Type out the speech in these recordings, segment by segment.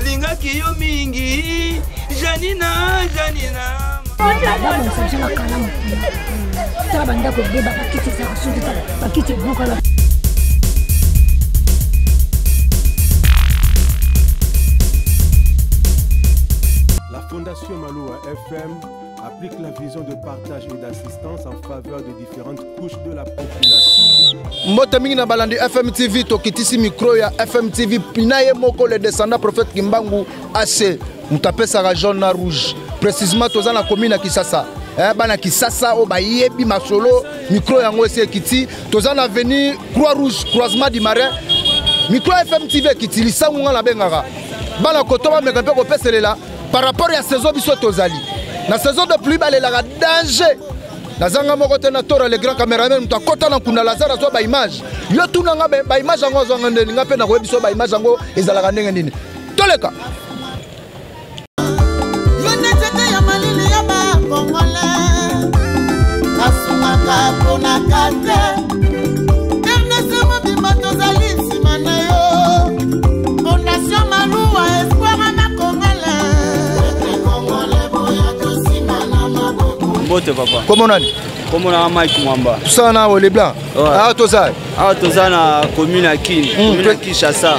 Linga kiyo mingi, Janina. La Fondation Maloua FM applique la vision de partage et d'assistance en faveur des différentes couches de la population. Mbote na balandi FM TV tokitisi micro ya FM TV pinaye moko le descendant prophète Kimbangu AC mutapesa la jaune na rouge précisément toza na commune ya Kisasa bana Kisasa o ba yebi masolo micro yango ese kiti toza na avenue Croix Rouge croisement du Marin micro FM TV kiti lisangu nga la bengaka bana kotoba mekampe ko peselela par rapport à saison biso tozali na saison de pluie balela danger nazanga moko te na tora le grand cameraman muta kota na kuna lazara so ba image yo tuna nga ba image ngo zo ngende nga pe na ko biso ba image ngo ezalaka ndenge nini toleka yo netete ya malili ya ba kongole asumaka pona kate ernese mo bimato zali simana yo Fondation Maloua espoir na kongole boya to simana maboko Mbote papa. Comment nani? Comment on a Mike Mwamba? Ça na les blancs. Ah toza. Ah toza na commune à Kin, commune à Kinshasa.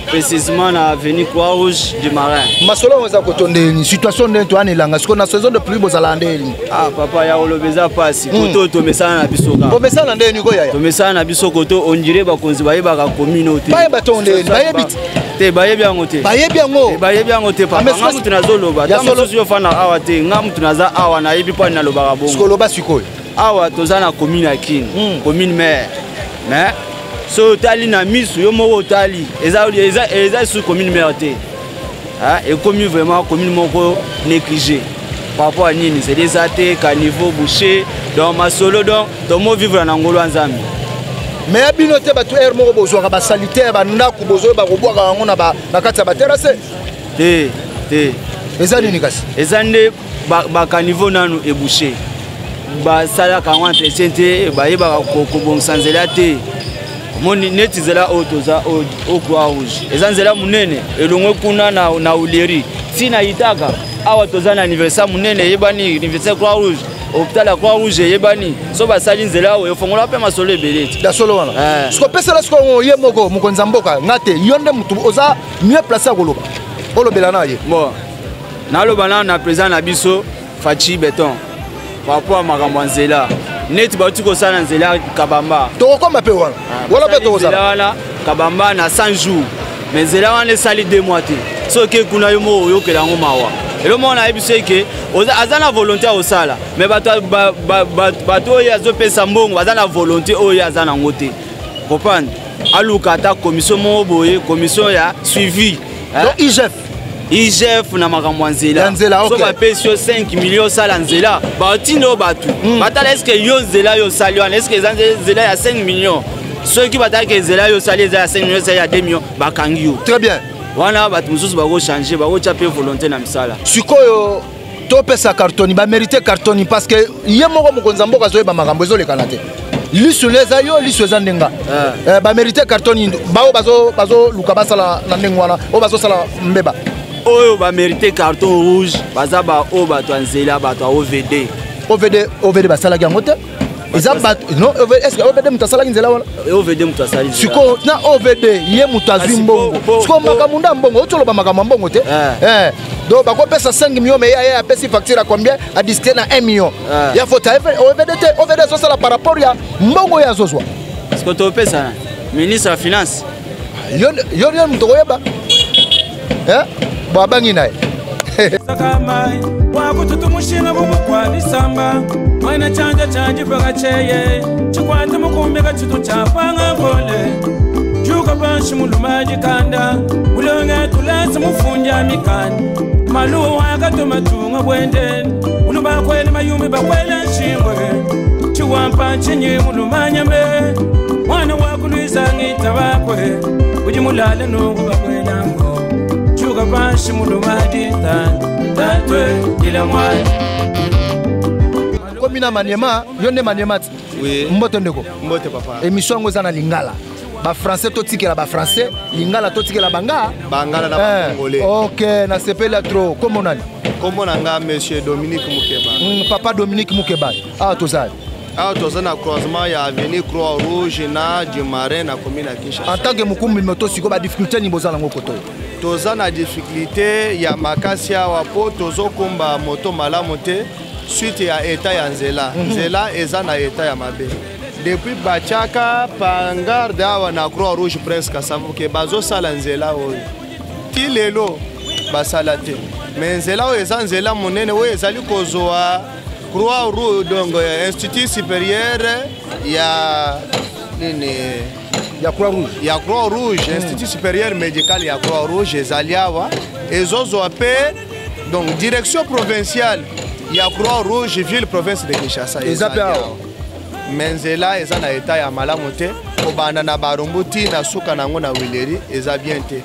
Précisément na avenue Croix Rouge du Marin. Masolo on za kotonde ni situation de to anelanga siko na saison de pluie bozala ndeli. Ah papa ya olobeza pasi koto to mesana na biso ka. Ko mesana ndeni ko yaya. To mesana na biso koto on dirait ba konzi ba yeba ka communauté. Ba yeba to ndeni, ba yebi. Te ba yebi angote. Ba yebi ango. Ba yebi angote papa. Ngamu tunazolo ba. Tamu sio fana awa te. Ngamu tunaza awa na yebi pa na lobaka bongo. Siko loba siko. Awa toza na commune à Kin, commune maire. Mais so tali na misu yo moko tali eza sous commune maire te. Ah et commune vraiment commune moko négligée. Par rapport à nini c'est des athées, caniveau, boucher, dans masolo donc tomo vivre na ngolo nzambe. Mais abinote ba to air moko bozwa ba sanitaire ba ndaku bozo ba robwa ngo na ba kati ya ba terrasse. Te. Eza nini kasi? Eza nde ba caniveau nanu et boucher. Ba sala ka entretien te ba yeba ko bongisa nzela te moni neti zela otoza o Croix Rouge ezanzela munene elongwe kuna na uleri tina itaka awa toza na anniversaire munene yebani anniversaire Croix Rouge hôpital Croix Rouge yebani so ba sali nzela o efongola pe masolo ebeleti da solo wana siko pesela siko ye moko mukonza mboka ngate yonde mutu oza mieux placé koloba olobela na ye bon na lobana na président na biso Fachi Beton par rapport à makambo nzela net ba tuko sana nzela kabamba to komba pe wana wala pe to sana wala kabamba na 100 jours mais nzela wana sali 2 mois te so ke kuna yo mo yo kela ngo mawa elo mona ebise ke azana volonté au sala mais bato ya zo pesa mbongo azana volonté oyo azana ngote comprendre aluka ta commission mo boye commission ya suivi donc IGF na makambo nzela so ba pesio 5 millions sala nzela ba tino batu batala est-ce que yo nzela yo sali wana est-ce que nzela ya 5 millions ceux qui batala que nzela yo sali ya 5 millions ça ya 2 millions bakangi yo très bien wana batu mususu ba ko changer ba ko chaper volonté na misala sikoyo to pesa cartoni ba mériter cartoni parce que ye moko mokonza mboka zo ba makambo ezo lekana te lisu leza yo lisu ezandenga ba mériter cartoni bao bazo luka basala na ndengwana o bazo sala mbeba oyo ba mériter carton rouge baza ba o bato nzela bato OVD basala yango te eza bato non est-ce que OVD mutasala nzela wana OVD mutasala siko na OVD ye mutazwi mbongo siko makamunda mbongo otolo ba makambo mbongo te donc bako pesa 5 millions mais ya pesa facture à combien à disque na 1 million ya faute OVD te OVD so sala par rapport ya mbongo ya zozwa est-ce que to pesa ministre de finance yo mutoyeba babangi naye sakamai wakututu mushinga bumukwana isamba mwana chanja chanji bagacheye chikwate mukumbe gachutu chapanga ngole juka banshi mulumaji kanda ulonge tulasi mufunja mikani maluwa akatuma tunga bwende uluba kwele mayumi bakwele nshingwe chiwampa chinyi mulumanyambe mwana wakuluisa ngita bakwe ujimulale nungu bakwele ngo Bashi mulumadi tatwe ila mwani lobi na Maniema, yonde Maniema. Oui. Mbote ndeko. Mbote papa. Émission ngo na Lingala. Ba français to tikela ba français, Lingala to tikela banga. Bangala na congolais. OK, na sepela trop. Comment nani? Comment nanga monsieur Dominique Mukeba. Papa Dominique Mukeba. Ah tozali. Ah tozana croisement ya avenue Croix Rouge na du Marin na commune Kinshasa. En tant que mukumbi moto siko ba difficulté ni bozala ngo koto. Tozana difficulté ya makasi awa po tozokomba moto malamu te suite ya état ya nzela. Nzela eza na état ya mabe. Depuis Bachaka pangarde awa na Croix Rouge presque savuke bazo sala nzela oyo. Ti lelo basala te. Mais nzela oyo eza nzela monene oyo ezali kozwa Croix Rouge donc Institut supérieur ya nini ya Croix Rouge. Ya Croix Rouge, Institut supérieur médical ya Croix Rouge ezaliawa ezozo ape donc direction provinciale ya Croix Rouge ville province de Kinshasa ezaliawa. Menzela eza na état ya malamu te kobanda na barumbuti na suka nango na wileri eza bien te.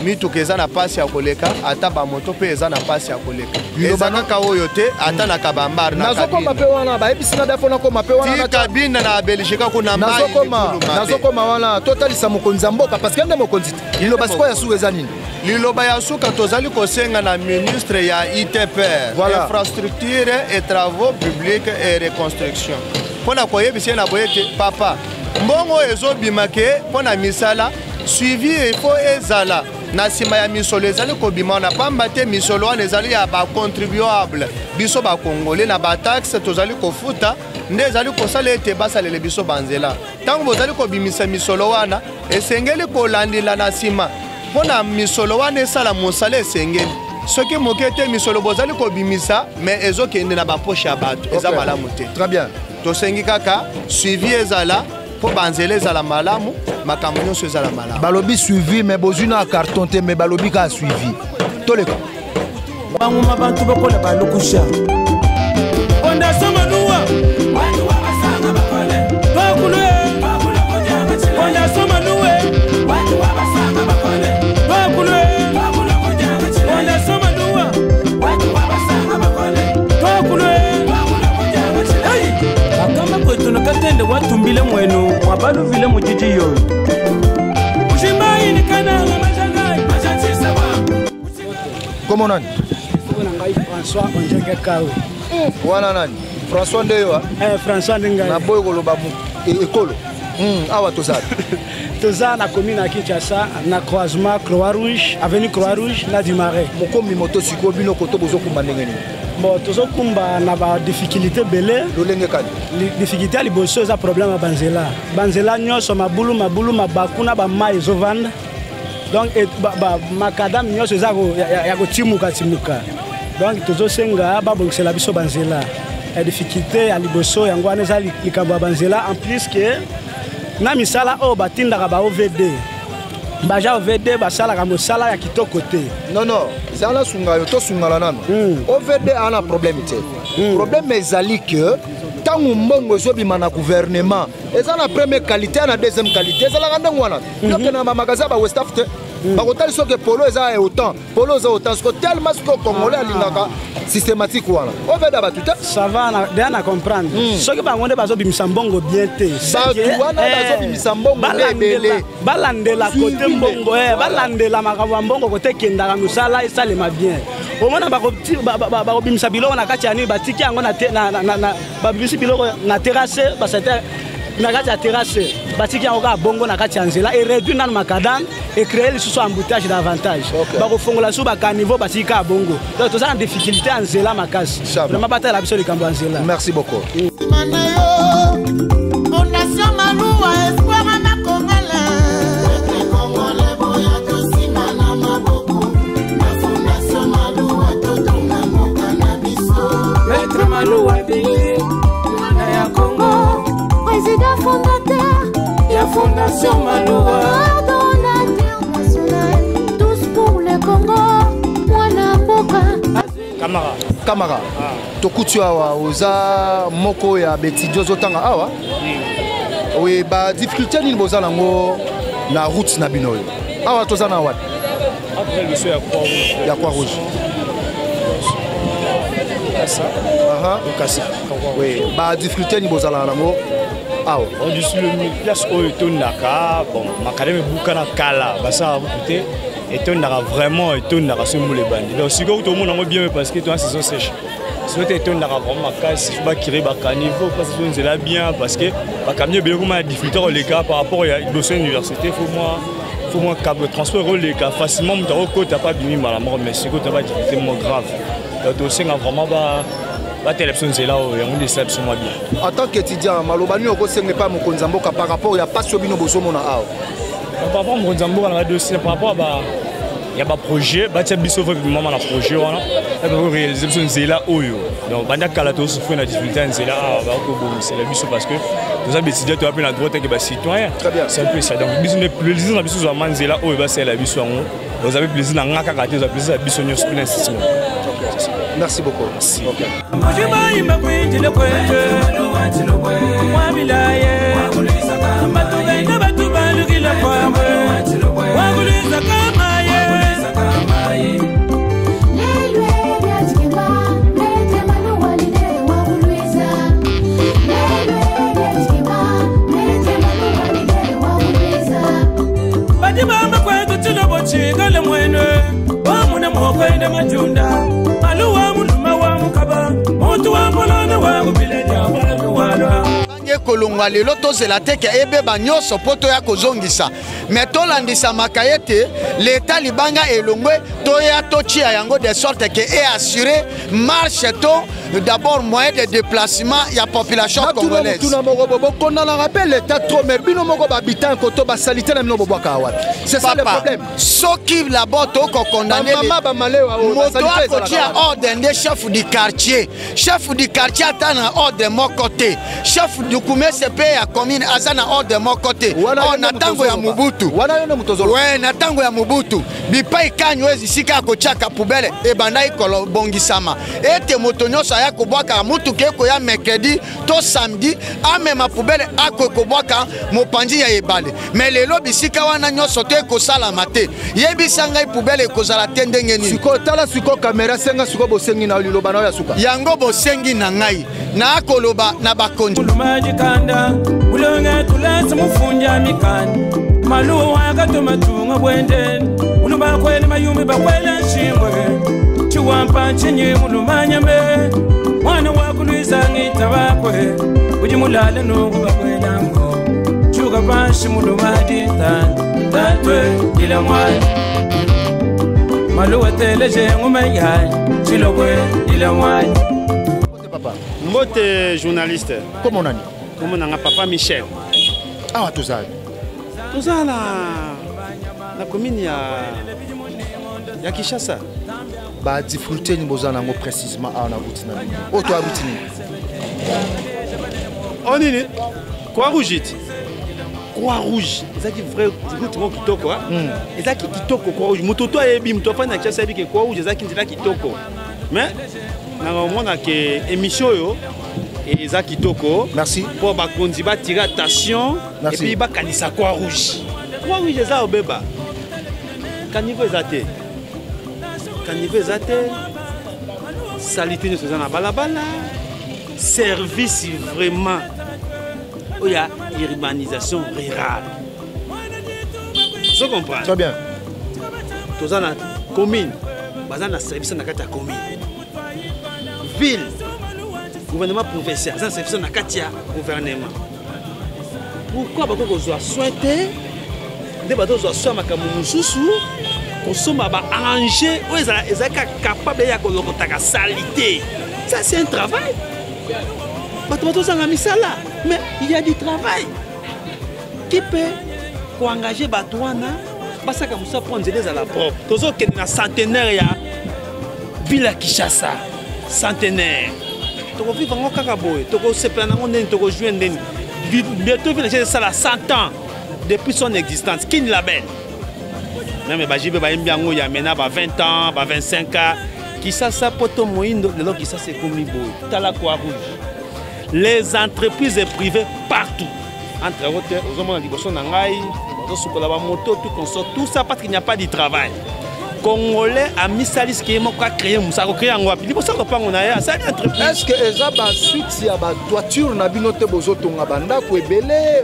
Mituka eza na pasi ya koleka ata ba moto pe eza na pasi ya koleka. Eza kaka oyo te ata na kabambar na kabine. Nazokoma pe wana ba ebisina dafo na koma pe wana na kabine na Belgique kuna mai. Nazokoma wana totalisa mokonzi mboka parce que nde mokonzi. Liloba siko ya suka eza nini? Liloba ya suka tozali kosenga na ministre ya ITP, voilà. Infrastructure et travaux publics et reconstruction. Pona koyebisa na boyete papa. Mbongo ezobimake pona misala suivi il faut ezala. Na sima ya misolo ezali kobima na pamba te misolo wana ezali ya ba contribuable biso ba congolais na ba taxe tozali kofuta nde ezali kosala ete basalele biso banzela tango bozali kobimisa misolo wana esengeli kolandila na sima mpona misolo wana esala mosala esengeli soki moke te misolo bozali kobimisa mais ezokende na baposhe ya bato eza malamu te. Très bien. Tosengi kaka suivi ezala po banzela ezala malamu makambo nyonso ezala malamu. Balobi suivi mais bozuna carton te mais balobi ka suivi. Toleka. Banguma bantu bakola balokusha. Onda soma nuwa. Watu wabasanga bakole. Bakule. Onda soma nuwe. Watu wabasanga bakole. Bakule. Onda soma nuwa. Watu wabasanga bakole. Bakule. Hey. Akama kwetu nakatende watu mbile mwenu. Wabalu vile mujiji yoyo. Comment nani? François Onjenge Kawe. Wana nani? François ndeyo François Ndenga. Na boy koloba ekolo. Awa tozali. Toza na commune à Kinshasa na croisement Croix Rouge, avenue Croix Rouge na du Marais. Mokomi moto siko bino koto bozo kumba ndenge nini? Bon, tozo kumba na ba difficulté belé. Lolenge kali. Difficulté ali boso za problème banzela. Banzela nyoso mabulu mabakuna ba mai ezovanda. Donc makadam nyoso za ya kotimuka. Donc tozo senga ba bongsela biso banzela. La difficulté ali boso yango wana za likambo banzela en plus que na misala o batinda ba OVD. Baja OVD basala ka mosala ya kitoko te. Non, ça la sunga yo to sungala nano. OVD ana problème te. Problème ezali que tangu mbongo zobima na gouvernement, eza na première qualité na deuxième qualité, eza la ndango wana. Yoke na magasin ba West Afrique. Ba kotali soke polo eza autant, polo eza autant parce que tellement ce congolais alingaka systématique wana. OVD ba tout ça va na comprendre. Ce que bangonde bazo bimisa mbongo bien te. Ba wana bazo bimisa mbongo belé. Balandela côté mbongo balandela makambo mbongo côté kendaka musala esalema bien. Omona ba bimisa biloko na kati ya ni batiki yango na ba bimisa biloko na terrasse basata na kati ya terrasse batiki yango ka bongo na kati ya nzela et réduire na makadam et créer lisusu embouteillage davantage. Ba kofongola su ba caniveau batiki ka bongo. Donc toza na difficulté en nzela makasi. Vraiment batala biso likambo en nzela. Merci beaucoup. Fondation Maloua espoir na Congolais. Congolais boya tosima na maboko. Fondation Maloua totonga moka na biso. Maître Maloua Bili na ya Congo. Président fondateur ya Fondation Maloua. Coordonnateur national. Tous pour le Congo. Mwana mboka. Camara. Tokutu awa oza moko ya betidio zotanga awa. Oui, ba difficulté ni boza nango na route na binoyo. Awa toza na wapi? Après le ya Croix Rouge. Ya Croix Rouge. Okasa. Okasa. Oui, bah difficulté ni bozala nango. Ah ouais. On dit sur le place où est Naka, bon, Macadam Boukana Kala, Bassa Bouté, et Tonara vraiment et Tonara sur les bandits. Donc si tout le monde a bien parce que toi saison sèche. Si tu es Tonara vraiment casse, tu vas créer un niveau parce que c'est là bien parce que pas comme mieux bien comme la difficulté les cas par rapport à l'université, faut moi câble transport les cas facilement mais t'as pas bien mal à mort mais si tu as pas difficulté moins grave. Donc c'est vraiment la télévision c'est là où on décide sur moi bien. En tant qu'étudiant, Malobani au n'est pas mon Konzamboka par rapport à pas sur Bino Bosomona. Par rapport à mon Konzamboka on a dossier par rapport à il y a un projet, bah tiens biso fait maman la projet voilà. Et puis réalisation c'est là où donc banda kalato souffre la difficulté c'est là bah c'est la biso parce que nous avons décidé de appeler la droite que bah citoyen. Très bien. C'est un peu ça donc biso ne plus les gens biso sont manzé là où bah c'est la biso vous avez plaisir dans ngaka kate vous avez plaisir biso nyos plein système. Merci beaucoup. Merci. OK. kolonga lelo tozela te ke ebeba nyonso poto ya kozongisa mais tolandisa makayete l'état libanga elongwe toya tochia yango de sorte que est assuré marche to d'abord moyen de déplacement ya population congolaise on a rappel l'état trop mais bino moko babitan koto ba salité na bino bobwaka wa c'est ça le problème soki la boto ko condamner moto akotia ordre de chef du quartier atana ordre mon côté chef du commerce ya commune azana ordre mon côté on atango ya Mobutu ouais natango ya Mobutu bipai kanyo ezisika kochaka poubelle e bandai kolo bongisama ete moto nyonso ya kobwaka mutu keko ya mercredi to samedi amema poubelle akokobwaka mopanzi ya ebale mais lelo bisika wana nyonso te ko sala mate yebisa ngai poubelle ekozala te ndenge nini siko tala siko kamera senga siko bosengi na liloba na ya suka yango bosengi na ngai na koloba na bakonzi kanda ulonga tulasa mufunja mikani maluwa akatomatunga bwendeni uluba kweli mayumi bakwela nshingwe chiwampa chinyi mulumanyambe mwana wakuluiza ngita bakwe ujimulale nungu bakwela ngo chuka panshi mulumadi tatwe ila mwani maluwa teleje ngumayani chilokwe ila mwani. Mbote journaliste. Comment on a dit? Comment on a papa Michel. Ah, tout ça. Tout ça la commune ya Kinshasa. Bah difficulté ni bozana ngo précisément à na routine. O to routine. On est quoi rouge? Quoi rouge? Ezaki vrai route kitoko hein. Ezaki kitoko quoi rouge. Mutoto ayebi mutofa na Kinshasa bi ke quoi rouge ezaki nzela kitoko. Mais on a que émission yo et Zaki Toko. Merci. Pour bakonzi ba tirer attention. Merci. Et puis ba kanisa quoi rouge. Quoi rouge ça obeba. Kanivo ezate. Kanivo ezate. Salité nous faisons na balabala. Service vraiment. Oh il y a urbanisation rurale. Tu comprends? Très bien. Tous en commune. Bazana service na kata commune. Ville, gouvernement provincial, ça c'est na katia gouvernement. Pourquoi ba ko zo souhaiter de ba zo so makamu mususu ko soma ba arranger o ezaka capable ya ko lokotaka salité. Ça c'est un travail. Bato sanga misala, mais il y a du travail. Qui peut ko engager batouana basaka musa prendre des à la propre. Tozo ke na centenaire ya ville à Kinshasa. Centenaire. Toko vivre en Kakaboy, Toko se plaindre en Toko jouer ndeni. Bientôt village ça la 100 ans depuis son existence. Qui la belle. Même bajibe ba mbiango ya mena ba 20 ans, ba 25 ans. Qui ça poto moindo de qui ça c'est comme boy. Tala quoi rouge. Les entreprises privées partout. Entre autres, aux hommes en liboso na ngai, aux sukola ba moto tout consort tout ça parce qu'il n'y a pas de travail. Congolais a mis ça risque mo quoi créer musa ko créer ngwa puis ça ko pa ngona ya ça entreprise. Est-ce que eza ba suite ya ba toiture na bino te bozo tonga banda ko ebele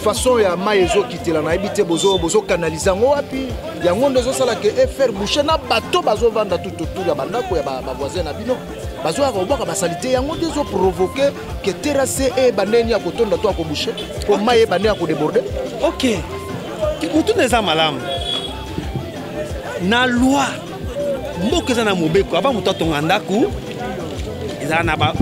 façon ya maïzo kitela na ebité bozo canaliser ngo wapi yango ndezo sala que faire boucher na bateau bazo vanda tout autour ya banda ko ya ba voisin na bino bazo ka boka ba salité yango ndezo provoquer que terrasser e bandeni ya kotonda to ko boucher ko maïe bandeni ya ko déborder. OK. Mutu neza malamu. Na loi mboka za na mobeko avant mutu tonga ndaku eza na ba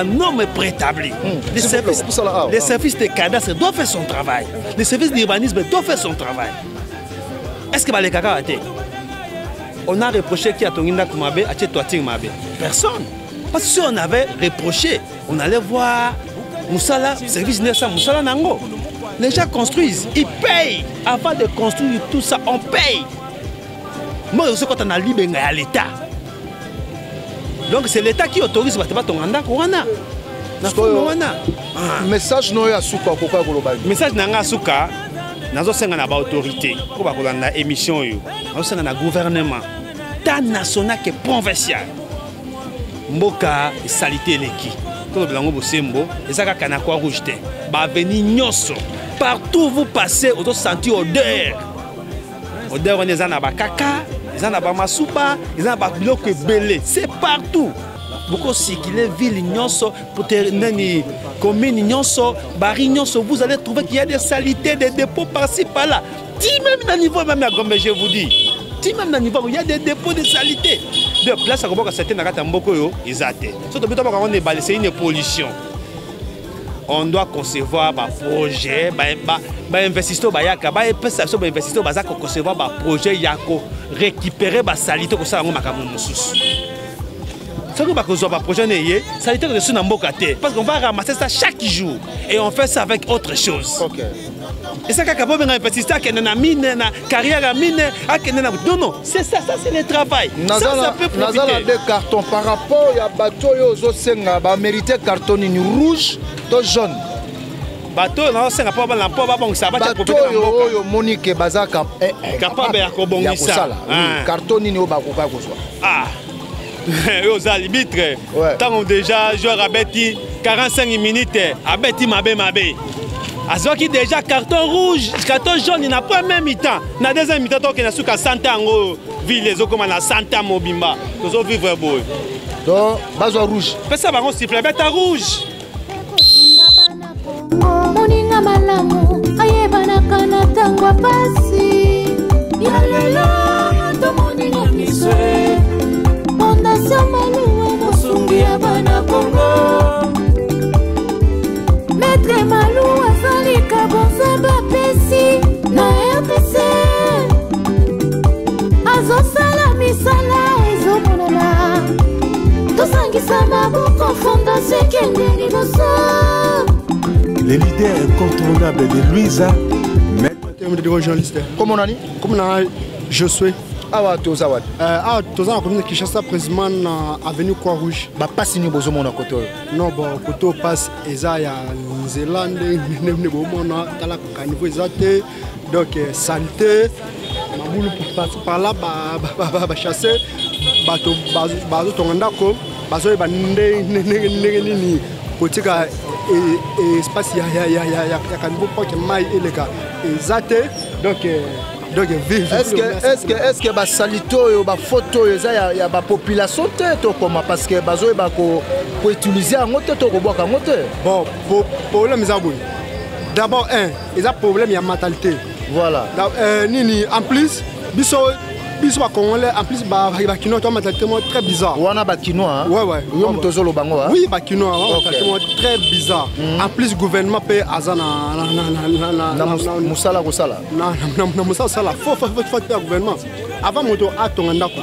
norme préétabli. Les services de cadastre doivent faire son travail. Les services d'urbanisme doivent faire son travail. Est-ce que les caca on a reproché qui a tongi ndaku mabe a tché toiture mabe? Personne. Parce que si on avait reproché, on allait voir Moussala, service Nessa Moussala Nango. Les gens construisent, ils payent. Avant de construire tout ça, on paye. Moi, je sais quand on a libre à l'État. Donc c'est l'État qui autorise ton mandat. Message no ya suka koka global. Message nanga suka nazo senga na ba autorité ko ba ko na émission yo. Nazo senga na gouvernement tant national que provincial. Mboka salité leki. Ko blango bosembo ezaka kana kwa rouge te. Ba veni nyoso. Partout vous passez, vous sentez odeur. Odeur on est na ba kaka, ils en a ba masupa, ils en a ba biloko belé. C'est partout. Beaucoup circuler ville nyonso pour tenir commune nyonso, bari nyonso, vous allez trouver qu'il y a des saletés, des dépôts par-ci par-là. Dis même dans niveau même à Gombe, je vous dis. Dis même dans niveau il y a des dépôts de saleté. De place à Gombe certains na kata mboko yo, ils até. Surtout peut-être on est balayé une pollution. On doit concevoir un projet, investisseur bayaka, investisseur bazaka concevoir un projet yako récupérer ba salité ko ça ngo makamu mususu. Ça que ba concevoir un projet neye, salité de suna mboka te parce qu'on va ramasser ça chaque jour et on fait ça avec autre chose. OK. Et ça ka bo benga investisseur qui na mine na carrière mine akene na non c'est ça c'est le travail. Ça peut profiter. Nazala des cartons par rapport ya bateau yo zo senga ba mériter carton ni rouge to jaune. Bateau na senga pa ba lampo ba bongisa ba ta profiter na mboka. Yo Monique bazaka capable ya ko bongisa. Carton ni o ba ko ka ko so. Ah. Aux arbitres, tant déjà joueur a bêti 45 minutes, a bêti mabe. A ce qui déjà carton rouge, carton jaune, il n'a pas même mi-temps. Na deuxième mi-temps, il y a suka Santa ngo ville les comme na Santa Mobimba. Tous vivre beau. Donc bazo rouge. Fais ça baron sifflet bête rouge. Moninga malamu ayebana kana tangwa pasi. Yalela to moninga miswe. Fondation Malou Mosungi abana Congo. Maître Malou azali kabonza bapesi na RDC. Azosala misala ezomonana. Tosangisa maboko fondation kendeni boso. Les leaders incontournables de Louisa. Comment on a dit? Comme je suis. Awa tozawad. Toza na commune Kinshasa précisément na avenue Croix Rouge. Ba passe ni bozo mona koto. Non bon koto passe eza ya Nzélande ne bomona tala ka niveau ezate donc santé mabulu par là ba chasser bazo tonganda ko bazo ba nini kotika espace ya kanbo pour que mai eleka ezate donc est-ce que ba salito yo ba photo yo za ya ba population te to comment parce que bazo ba ko utiliser en moto to ko boka moto. Bon problème za boy. D'abord ils a problème ya mentalité. Voilà. Nini en plus biso ba congolais en plus ba kino to mentalité très bizarre. Wana ba kino hein. Ouais. Yo mtozo lo bango hein. Oui ba kino mentalité très bizarre. En plus gouvernement paye azana musala kosala. Na musala sala faut faire gouvernement. Avant moto atonganda ko.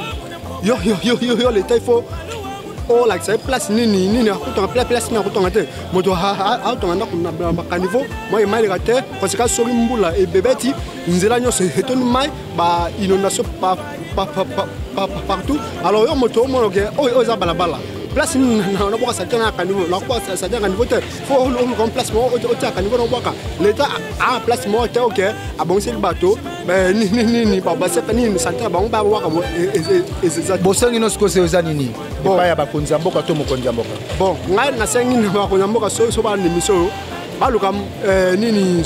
Yo l'état il faut oh like ça place nini akutonga place na akutonga te. Moto atonganda ko na niveau moi mai raté parce que sori mbula et bebeti nzela nyose etoni mai ba inondation partout. Alors yo moto monoke oh za balabala. place na boka ça tient à niveau la quoi ça tient à niveau faut on remplacement au tient à niveau na boka l'état a placement OK a bon c'est le bateau ben ni ba c'est pas ni santé ba on ba waka et c'est bosangi no sko c'est zanini ba ya ba konza mboka to mokonza mboka bon ngai na sengi na ba konza mboka so ba ni mission ba luka nini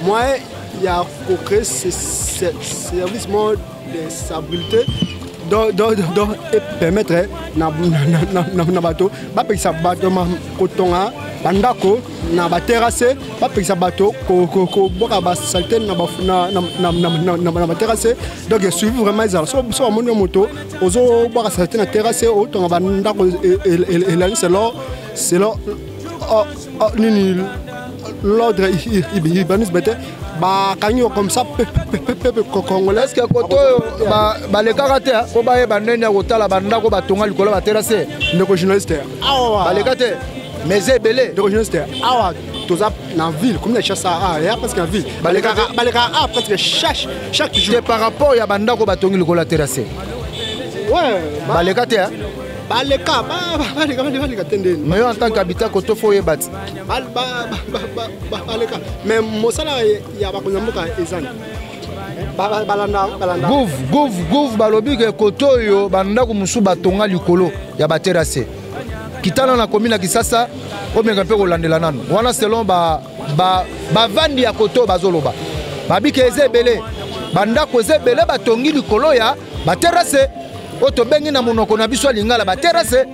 moyen ya ko créer ce service de stabilité et permettre na bateau ba pekisa bateau ma kotonga bandako na ba terrasse ba pekisa bateau ko boka ba salté na ba terrasse donc suivre vraiment ça so amoni moto ozo boka salté na terrasse o tonga bandako et là c'est là nini l'ordre ibanus bete ba kanyo comme ça peuple congolais est-ce que koto ba le karaté ko ba e banene ko tala banda ko batonga likolo ba terrasse ndeko journaliste awa ba le karaté mais ebele ndeko journaliste awa toza na ville comme les chasse à ya parce qu'en ville ba le karaté presque chaque jour par rapport ya banda ko batongi likolo la terrasse ouais ba le karaté baleka tendeni mais en tant qu'habitant koto fo yebat baleka mais mosala ya bakonzamboka ezani balanda gouv balobi ke koto yo banda ko musu batonga likolo ya ba terrasse kitana na commune Kisasa omenga pe ko landela nanu wana selon ba vandi ya koto bazoloba babike ezebele banda ko ezebele batongi likolo ya ba terrasse oto bengi na monoko na biso lingala ba terrasse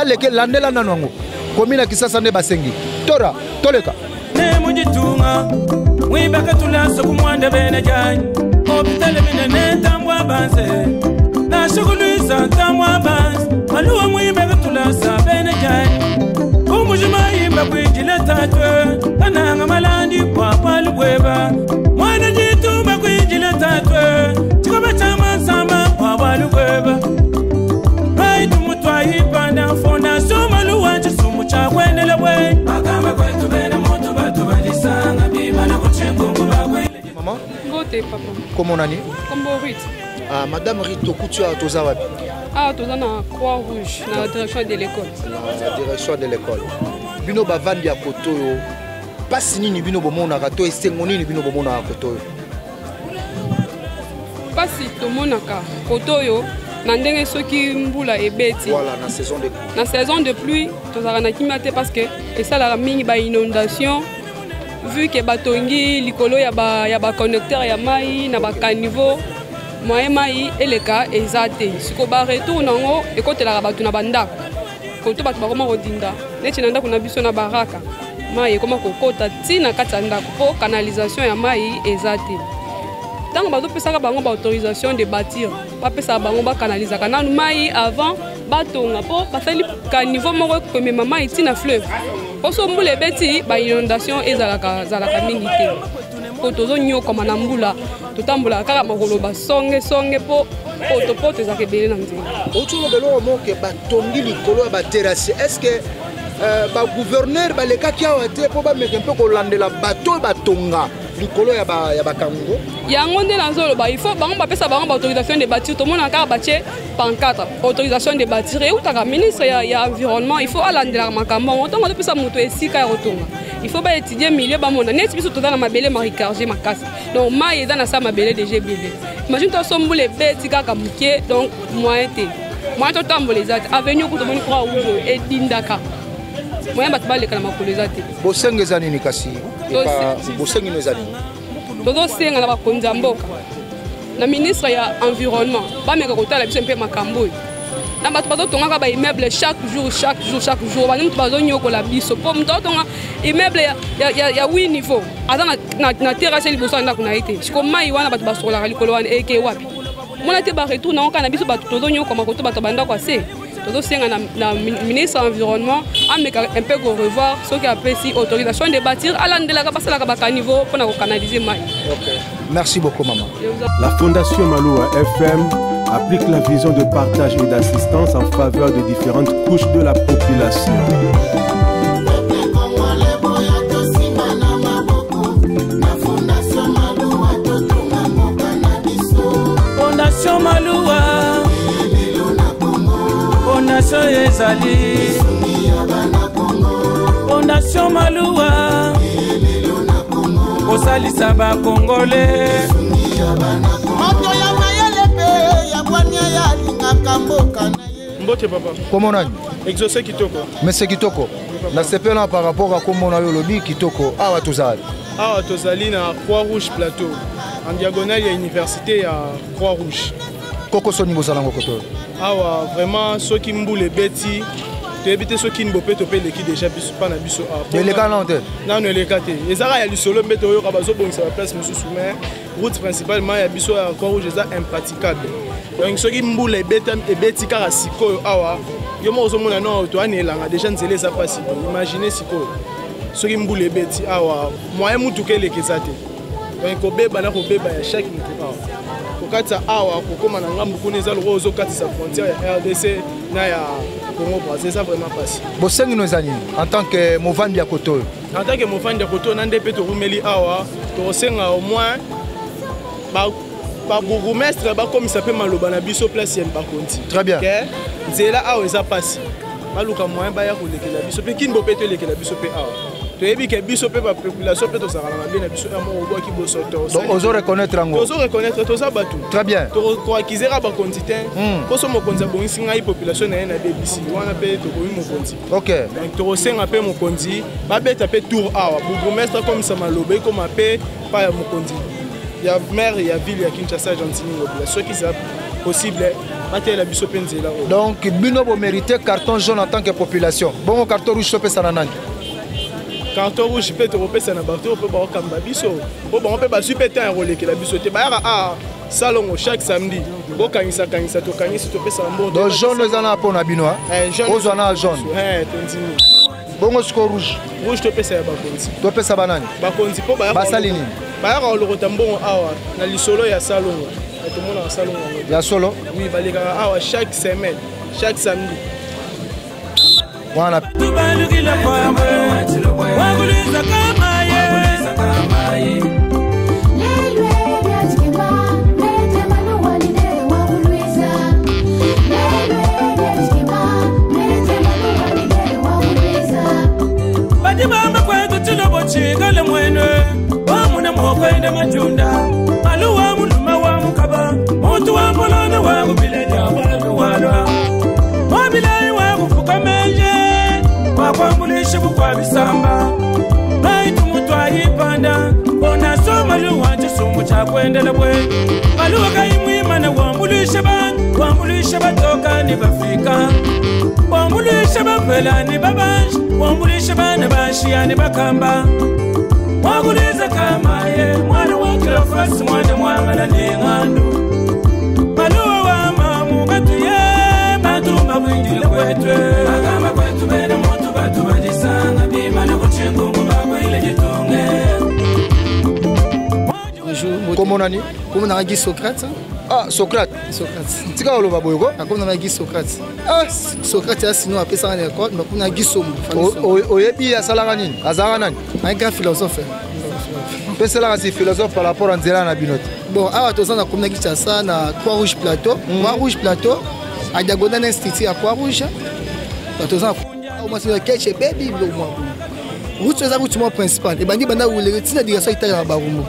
leke landela nanwango komina Kisasa ne basengi tora toleka ne mujitunga wibaka tulasa kumwanda bene jani opitale minene tambwa banse na shuguluisa tambwa banse maluwa mwibaka tulasa bene jani umujuma yimba kwijile tatwe kananga malandi kwa palubweba mwana jitumba kwijile tatwe chikoba chama samba kwa palubweba baitu mutwa ipanda fondation maluwa chisumu cha kwendele bwe makama kwetu bene moto batu balisanga bibana kuchengungu bagwe maman Gote papa comment nani Kombo Rit ah madame Rito Couture toza wapi ah toza na Croix Rouge na direction de l'école la direction de l'école bino bavandi ya koto yo pasi nini bino bomona kato esengo nini bino bomona koto yo pasi tomonaka koto yo na ndenge soki mbula ebeti voilà na saison de pluie na saison de pluie tozalaka na kimia te parce que esalaka mingi ba inondation vu que batongi likolo ya ba connecteur ya mai na ba caniveau moyen mai eleka eza te siko ba retour nango ekotelaka bato na bandako koto bato bakoma kodinda neti na ndako na biso na baraka mai ekoma kokota ntina kati ya ndako mpo canalisation ya mai eza te ntango bazopesaka bango baautorisation de bâtir bapesaka bango bakanalizaka nanu mai avant batonga mpo basali kaniveau moko komema mai ntina fleuve mpo so mbula ebeti bainondation ezalaka mingi te mpo tozonyokama na mbula totambolaka kaka makolo basonge mpo poto ezalaka ebele na nzela otulobelo moke batongi likolo ya baterrasse est-ce que bagouverneur balekaki awa te mpo bameka mpe kolandela bato batonga likolo ya bakango yango nde nazoloba il faut bango bapesa bango baautorisation de bâtir tomona kaka batie pancarte autorisation de bâtir eutaka ministre ya environnement il faut alandelaka makambo yango ntango azopesa moto esika ya kotonga il faut baétudie milieu bamona neti biso toza na mabele maricarge makasi donc mai eza na sa mabele déjà ebele imagine toso mbula ebeti kaka moke donc moyen te moyen totambola eza te avenue oku tomoni Croix Rouge edindaka moyen bato baleka na makolo eza te bosenga eza nini kasi bosengino eza nini tozosenga na bakonzi ya mboka na ministre ya environnement bameka kotala biso mpe makambo oyo na bato bazotongaka baimmeuble chaque jour bani moto bazonyokola biso mpo moto azotonga immeuble ya 8 niveau aza na terrasse liboso ya ndako na ye te siko mai wana bato basokolaka likolo wana eke wapi mona te baretour nango kaka na biso bato tozonyokoma koto bato bandako ase tozosenga na ministre ya environnement ameka un peu revoir soki apesi autorisation de bâtir alandelaka basalaka bakaniveau mpona kocanaliser mai. Merci beaucoup maman. La Fondation Maloua FM applique la vision de partage et d'assistance en faveur de différentes couches de la population. Fondation Maloua biso ezali Fondation Maluwa kosalisa bakongole moto ya mayele pe ya bwania ya lingaka mboka na ye. Mbote papa. Comment on a Exaucé Kitoko. Mais c'est Kitoko. La CP là par rapport à comment on a eu le lobby Kitoko. Ah, Tozali. Ah, Tozali na Croix-Rouge Plateau. En diagonale, il y a une université à Croix-Rouge. Koko Soni Bosalango Koto. Ah, ouais, vraiment, ceux qui m'boulent bêtis. Tu évites ceux qui ne peuvent pas l'équipe déjà, pas na biso. Les gars là en tête. Non, non, les gars. Les Arabes, il y a du solo, mais tu as besoin de la place, monsieur Soumer. Route principalement, il y a biso à Croix-Rouge, c'est impraticable. Donc ceux qui m'boulent bêtis, car à Siko, ah, yo mo zo mona no to anelanga déjà nzele za pasi. Imaginez Siko. Ceux qui m'boulent bêtis, ah, moi mutu kele kezate. Donc ko beba na ko beba ya chaque mutu. Kokatsa awa kokoma na ngambu kuneza lo zo katisa frontière ya RDC na ya Congo Brazza, ça vraiment passe. Bosengi nos amis en tant que Movandi ya Koto. En tant que Movandi ya Koto nande pe to rumeli awa to senga au moins ba bourgmestre ba comme ça peut maloba na biso place ya Bakonti. Très bien. OK. Zela awa ça passe. Maluka moyen ba ya ko lekela biso pe kin bo pe to lekela biso pe awa. Donc, ozo reconnaître yango. Ozo reconnaître tout ça batu. Très bien. To akizera ba quantité. Ko so mo konza bo singa population na na BBC. Wana pe to ko mo konzi. OK. Donc to senga pe mo konzi, ba beta pe tour awa. Bourgmestre comme ça malobe comme pe pa mo konzi. Il y a maire, il y a ville, il y a Kinshasa, Argentine, ce qui est possible. Donc, Bino vous méritez carton jaune en tant que population. Bon, carton rouge, ça na nani. Carton rouge, peut être repérer ça na bateau, peut pas comme babiso. Bon, on peut pas super temps enrôler que la biso. Te ba ah salon chaque samedi. Bon kanisa to kanisa to pesa bon. Donc jaune les ana pour na bino hein. Aux ana jaune. Bon score rouge. Rouge to pesa ba konzi. To pesa banani. Ba konzi po ba. Ba salini. Ba ya lo rotambo awa na lisolo ya salon. Tout le monde en salon. Ya solo. Oui, ba les awa chaque semaine, chaque samedi. Voilà. Wakwambulisha bukwa bisamba Baitu mutu ayipanda Fondation Maluwa chisumu cha kwendele bwe Maluwa kaimwima na wambulisha batoka ni bafrika Wambulisha bapela ni babanji Wambulisha bana bashia ni bakamba Waguliza kamaye Mwana wakila fasi mwanda mwangana ni ngandu Maluwa wa mamu katuye Matumba mwingile kwetwe Agama kwetu bena moto batu badisanga Bima na kuchengu mbaba ile jitunge Comment on a dit? Comment on a dit Socrate? Ah, Socrate. Socrate. Tu as le baboyoko? Ah, comment on a dit Socrate? Ah, Socrate a sinon appelé ça en école, mais on a dit Somme. Oyebi a salaranine, azaranane. Un grand philosophe. C'est là c'est philosophe par rapport à Nzela na Binot. Bon, à tous on a comme ça na Croix-Rouge Plateau. Croix-Rouge Plateau, à Diagonale Institut à Croix-Rouge. Tous on moi c'est quelque chose baby moi. Route c'est la route principale. Et bandi banda où les tina direction italienne à Barumbo.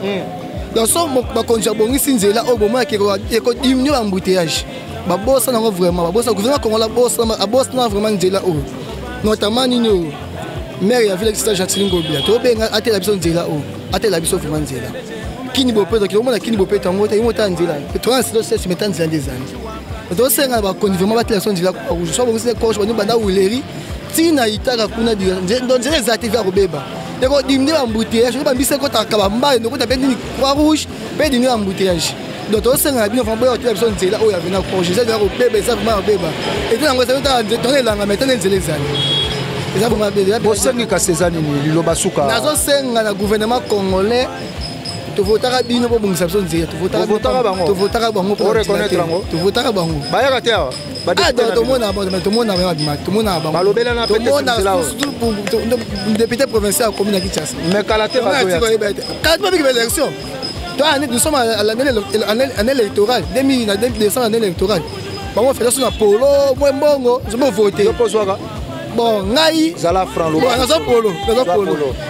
Dans son ma conduire bon ici Nzela au moment qui ko diminuer l'embouteillage. Ba boss na vraiment, ba boss gouvernement comme la boss na vraiment Nzela au. Notamment nino maire ya ville qui est Jatilingo Bia. To benga ate la biso Nzela au. Ate la biso vraiment Nzela. Kini bope donc on a kini bope tango ta imota Nzela. Que toi c'est se mettant Nzela des années. Donc c'est nga ba conduire vraiment ba la Nzela ko rouge. So bon c'est coach ba banda uleri. Tina itaka kuna di donc Nzela za TV robeba. Et quand diminuer l'embouteillage, je ne sais pas si c'est Kabamba, nous avons une Croix-Rouge, mais diminuer l'embouteillage. Donc, on s'est bien fait un peu de là où il y avait un projet, c'est un bébé, ça va bébé. Et puis, on va se donner la maintenant les années. Et ça, vous m'avez dit, vous savez que ces années, le Basuka. Nous avons un gouvernement congolais. Tu voteras bien pour une exception de Zéla. Tu voteras bango pour reconnaître bango. Tu voteras bango. Baya terre. Ah, tout le monde a bango. Tout le monde a bango. Tout le monde a bango. Tout le monde a bango. Député provincial commune à Kinshasa. Mais Kalaté va jouer. Kalaté va jouer l'élection. Toi, nous sommes à l'année électorale. 2000 année électorale. bango fédération na polo moi mbongo zomo voter bon ngai zala franc lo bon nazo polo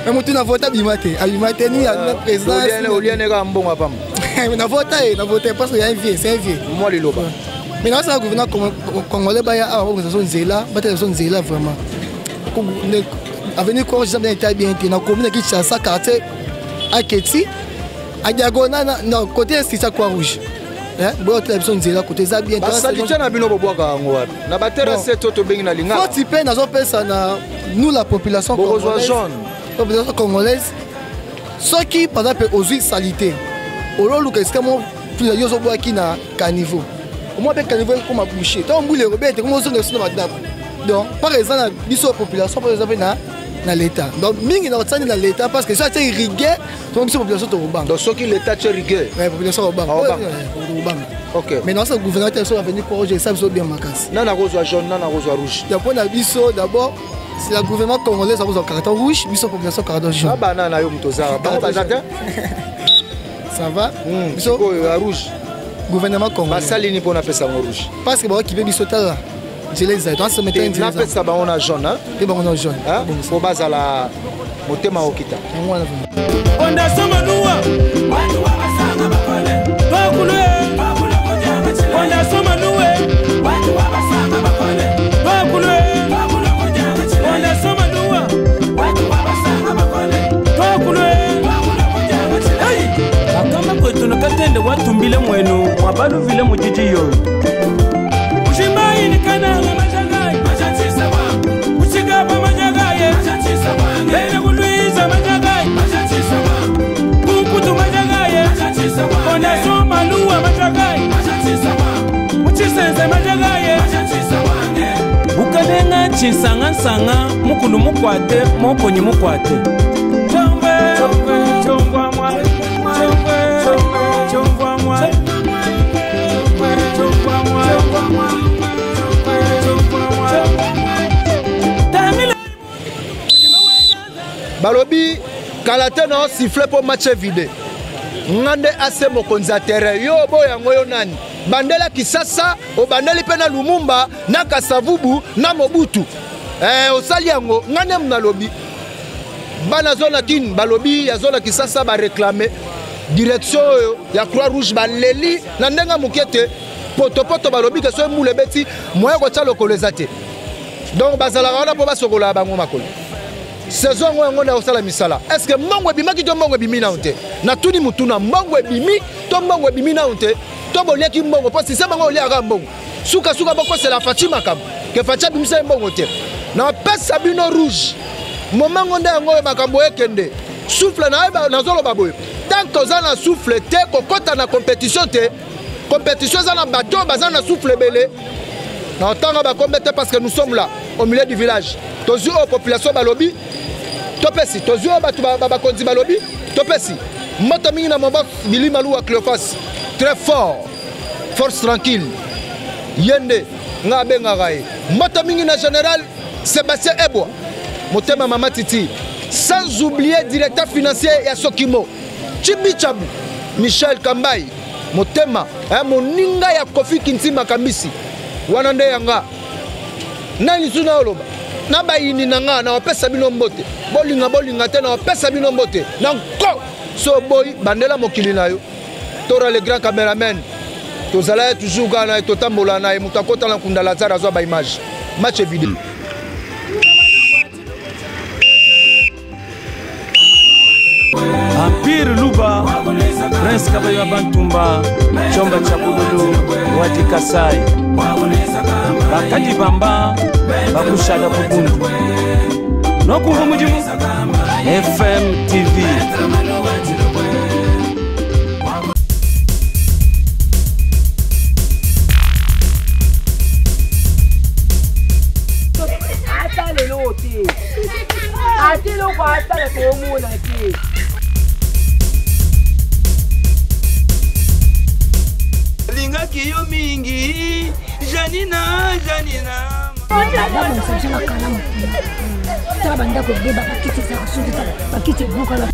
mais mutu na voter bimate abimate ni na président oliane ka mbongo apam na voter parce que y a un vieux c'est un vieux moi le loba mais dans ça gouvernement congolais ba ya organisation nzela ba organisation nzela vraiment avenir quoi jamais été bien été na commune qui Kinshasa quartier Aketi à diagonale non côté institut Croix-Rouge bon télévision nzela côté za bien ba salite na bino bobwaka ngo wapi na ba terrasse to bengi na linga faut typer nazo pesa na nous la population congolaise ceux qui par exemple aux salité au lolu que c'est mon plus yo zo boaki na caniveau au moins ben caniveau comme a boucher tant boule rebete comme zo na madame donc par exemple biso population par exemple na l'état donc mingi na tsani na l'état parce que ça c'est irrigué donc biso population to bang donc ceux qui l'état c'est irrigué ouais population bang OK mais dans ce gouvernement sont venir projet ça biso bien makasi na rose jaune na rose rouge d'abord na biso d'abord c'est le gouvernement congolais ça vous carton rouge biso population carton jaune ah banana yo mtoza ça va biso rouge gouvernement congolais basalini pona pesa rouge parce que ba ki biso tala je les ai dans ce matin na pesa ba on a jaune hein et ba on a jaune faut bazala motema okita on a somanua watu wabasanga bakole bakule on a somanua watu wabasanga bakole bakule on a somanua watu wabasanga bakole bakule akama kwetu nakatende watumbile mwenu mwabalu vile mujiji yoyo ushimbaini kana majagai majatisa wa uchigaba majagai majatisa wa bene kuluiza majagai majatisa wa kukutu majagai majatisa wa ona soma luwa majagai majatisa wa uchisenze majagai majatisa wa ukanenga chinsanga sanga mukulu mukwate mokonyi mukwate chombe chongwa mwa chongwa mwa balobi kalate na siffler pour match vide ngande ase mokonzi terrain yo boyango yo nani bandela Kisasa o bandeli pe na Lumumba na Kasavubu na Mobutu osali yango ngande mnalobi bana zona kin balobi ya zona Kisasa ba réclamer direction ya Croix-Rouge baleli na ndenga mukete poto balobi ke so mule beti moya ko tsa lokolo ezate donc bazala wana po basokola bango makolo saison ngo na osala misala est-ce que mbongo bimaki to mbongo bimina onte na tuni mutuna mbongo bimi to mbongo bimina onte to boliaki mbongo parce que bango oliaka mbongo suka boko c'est la Fatima kam ke Fatima bimisa mbongo te na pesa bino rouge moment ngo ndengo makambo ekende souffle na zolo baboye tant que ça na souffle te kokota na compétition te compétition ça na bateau baza na souffle belé na tanga ba combattre parce que nous sommes là au milieu du village tozu o population balobi topesi tozu o batu ba konzi balobi topesi moto mingi na momba Billy Malou à Cléophas très fort force tranquille yende nga benga gae moto mingi na général Sébastien Eboa motema mama Titi sans oublier directeur financier ya Sokimo Chibichabu Michel Kambai motema moninga ya Kofi Kintima Kambisi wana nde yanga nani suna oloba na bayini nanga na opesa bino mbote bolinga te na opesa bino mbote na ko so boy bandela mokili na yo tora le grand cameraman tozala toujours gana totambola na mutakota na kunda lazara zo ba image match vidéo Empire Luba Prince Kabayo Bantumba Chomba Chapululu Wati Kasai Bakadi Bamba Bakushada Kubundu Nokuva Mujimu FM TV Atale lote Atelo kwa atale kwa umuna ki Linga kiyo mingi Janina Dama nsabisha na kalamu Taba ndako beba pakiti za kasudu Pakiti buka la